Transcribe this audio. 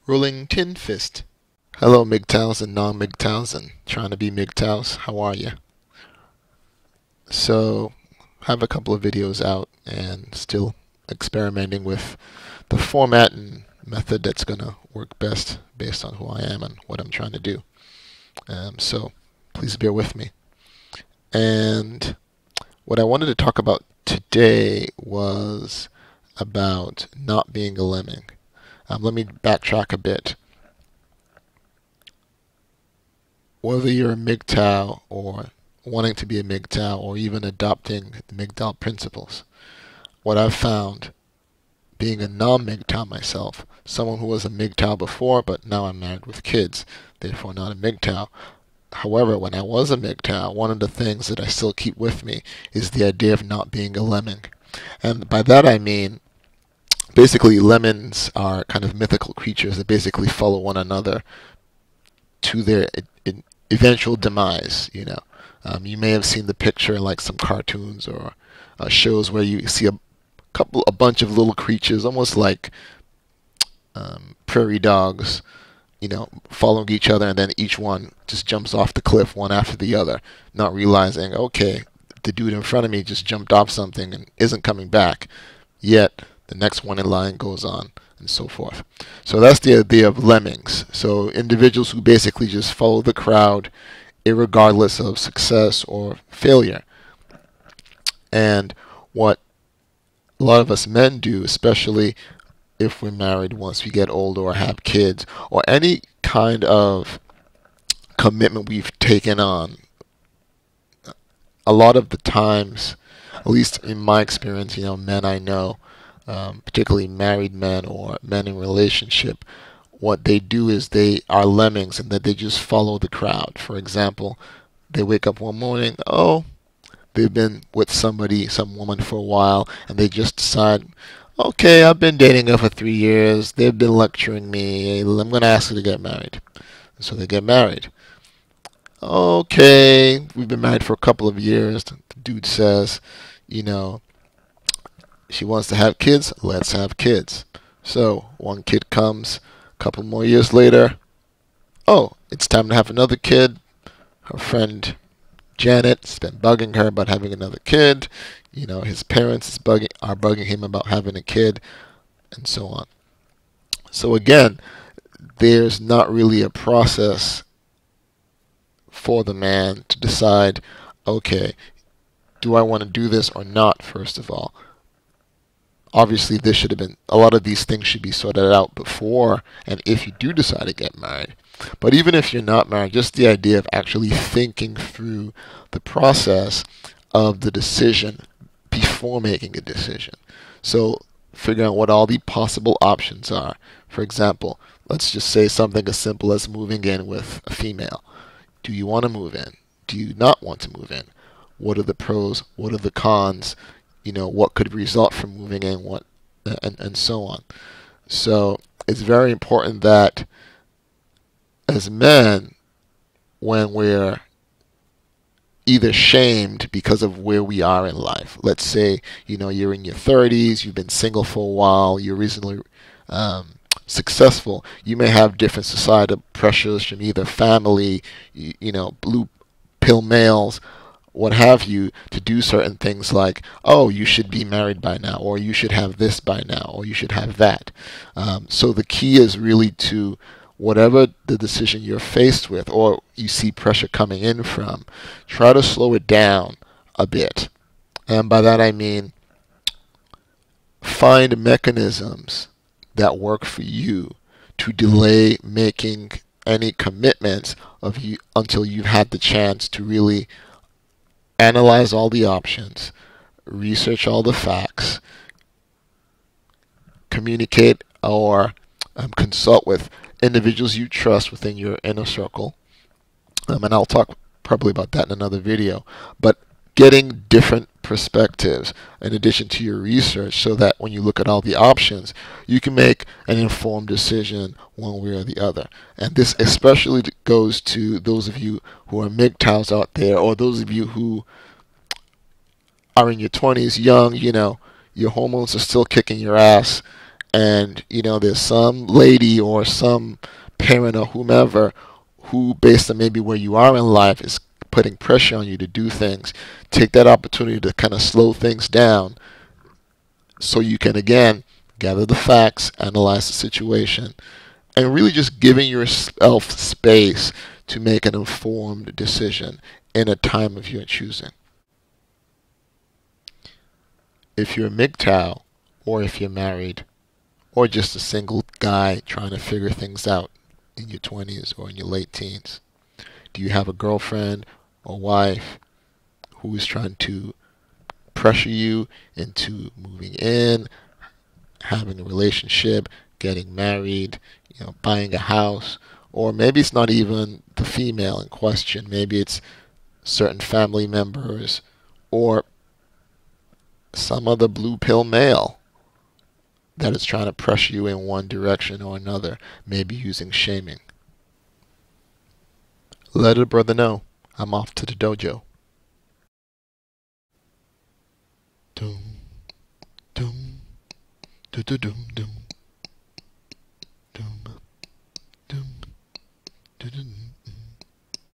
Rolling Tin Fist. Hello MGTOWs and non-MGTOWs and trying to be MGTOWs. How are you? So, I have a couple of videos out and still experimenting with the format and method that's going to work best based on who I am and what I'm trying to do. So, please bear with me. And what I wanted to talk about today was about not being a lemming. Let me backtrack a bit. Whether you're a MGTOW or wanting to be a MGTOW or even adopting the MGTOW principles, what I've found being a non-MGTOW myself, someone who was a MGTOW before but now I'm married with kids, therefore not a MGTOW. However, when I was a MGTOW, one of the things that I still keep with me is the idea of not being a lemming. And by that I mean, basically lemmings are kind of mythical creatures that basically follow one another to their eventual demise. You may have seen the picture in like some cartoons or shows where you see a bunch of little creatures, almost like prairie dogs, following each other, and then each one just jumps off the cliff one after the other, not realizing, okay, the dude in front of me just jumped off something and isn't coming back, yet the next one in line goes on, and so forth. So that's the idea of lemmings. So individuals who basically just follow the crowd irregardless of success or failure. And what a lot of us men do, especially if we're married once we get older or have kids, or any kind of commitment we've taken on, a lot of the times, at least in my experience, men I know, particularly married men or men in relationship, what they do is they are lemmings and that they just follow the crowd. For example, they wake up one morning, they've been with somebody, some woman for a while, and they just decide, okay, I've been dating her for 3 years, they've been lecturing me, I'm going to ask her to get married. And so they get married. Okay, we've been married for a couple of years, the dude says, she wants to have kids, let's have kids. So one kid comes, a couple more years later, it's time to have another kid. Her friend Janet's been bugging her about having another kid. His parents are bugging him about having a kid, and so on. So again, there's not really a process for the man to decide, okay, do I want to do this or not, first of all. Obviously, this should have been, a lot of these things should be sorted out before, and if you do decide to get married. But even if you're not married, just the idea of actually thinking through the process of the decision before making a decision. So figuring out what all the possible options are. For example, let's just say something as simple as moving in with a female. Do you want to move in? Do you not want to move in? What are the pros? What are the cons? What could result from moving in, and so on. So it's very important that as men, when we're either shamed because of where we are in life, let's say you're in your 30s, you've been single for a while, you're reasonably successful, you may have different societal pressures from either family, blue pill males, what have you, to do certain things like, you should be married by now, or you should have this by now, or you should have that. So the key is really to, whatever the decision you're faced with or you see pressure coming in from, try to slow it down a bit. And by that I mean, find mechanisms that work for you to delay making any commitments until you've had the chance to really analyze all the options, research all the facts, communicate or consult with individuals you trust within your inner circle. And I'll talk probably about that in another video. But getting different perspectives in addition to your research so that when you look at all the options, you can make an informed decision one way or the other. And this especially goes to those of you who are MGTOWs out there, or those of you who are in your 20s, young, your hormones are still kicking your ass, And there's some lady or some parent or whomever who, based on maybe where you are in life, is putting pressure on you to do things. Take that opportunity to kind of slow things down so you can, again, gather the facts, analyze the situation, and really just giving yourself space to make an informed decision in a time of your choosing. If you're a MGTOW, or if you're married, or just a single guy trying to figure things out in your 20s or in your late teens, do you have a girlfriend or wife who is trying to pressure you into moving in, having a relationship, getting married, buying a house? Or maybe it's not even the female in question. Maybe it's certain family members or some other blue pill male that is trying to pressure you in one direction or another, maybe using shaming. Let a brother know. I'm off to the dojo. Doom, doom, doom, doom, doom, doom, doom, doom, doom.